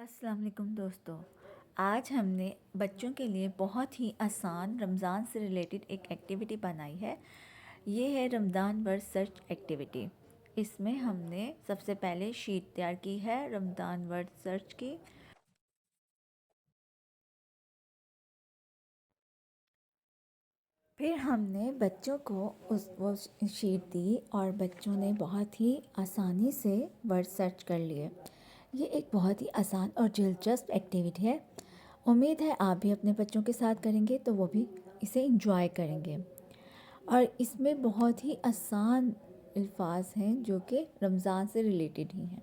अस्सलाम वालेकुम दोस्तों। आज हमने बच्चों के लिए बहुत ही आसान रमज़ान से रिलेटेड एक एक्टिविटी बनाई है। ये है रमज़ान वर्ड सर्च एक्टिविटी। इसमें हमने सबसे पहले शीट तैयार की है रमज़ान वर्ड सर्च की। फिर हमने बच्चों को वो शीट दी और बच्चों ने बहुत ही आसानी से वर्ड सर्च कर लिए। ये एक बहुत ही आसान और दिलचस्प एक्टिविटी है। उम्मीद है आप भी अपने बच्चों के साथ करेंगे तो वो भी इसे एंजॉय करेंगे। और इसमें बहुत ही आसान अल्फाज हैं जो कि रमज़ान से रिलेटेड ही हैं।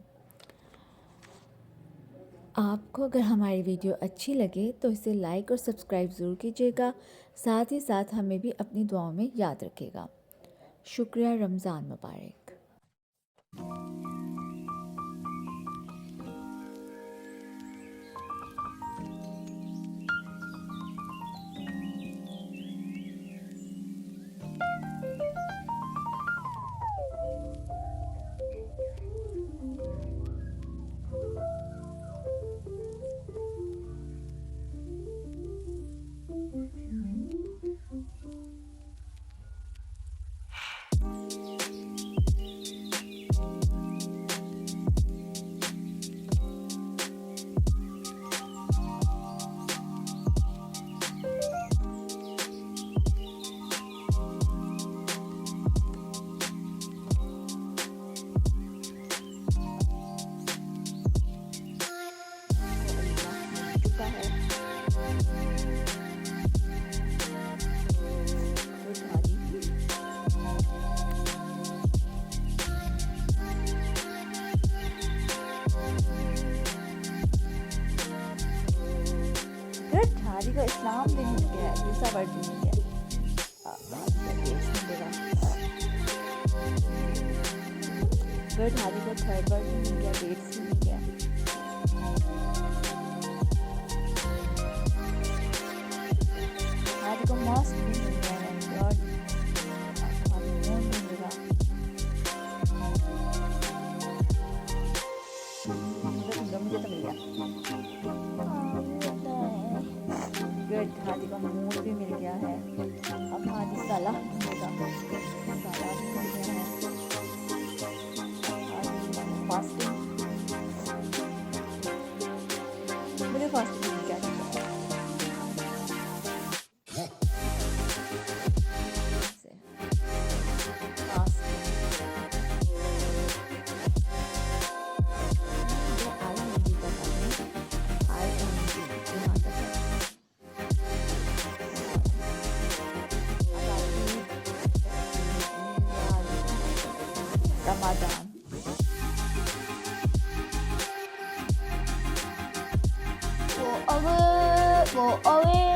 आपको अगर हमारी वीडियो अच्छी लगे तो इसे लाइक और सब्सक्राइब ज़रूर कीजिएगा। साथ ही साथ हमें भी अपनी दुआओं में याद रखिएगा। शुक्रिया। रमज़ान मुबारक। को इस्लाम भी मिल गया, दूसरा वर्ड भी मिल गया। गुड हादी को थर्ड वर्ड भी मिल गया, डेट्स भी मिल गया। हादी को मॉस्क भी मिल गया है, गॉड हादी मून भी मिला। मुझे तो मिल गया। गुड हादी का मूड भी मिल गया है। अब हादी सलाह मिलेगा, सलाह भी मिल गया है। फास्टिंग, मुझे फास्टिंग मिल गया था। Ramadan. Go away,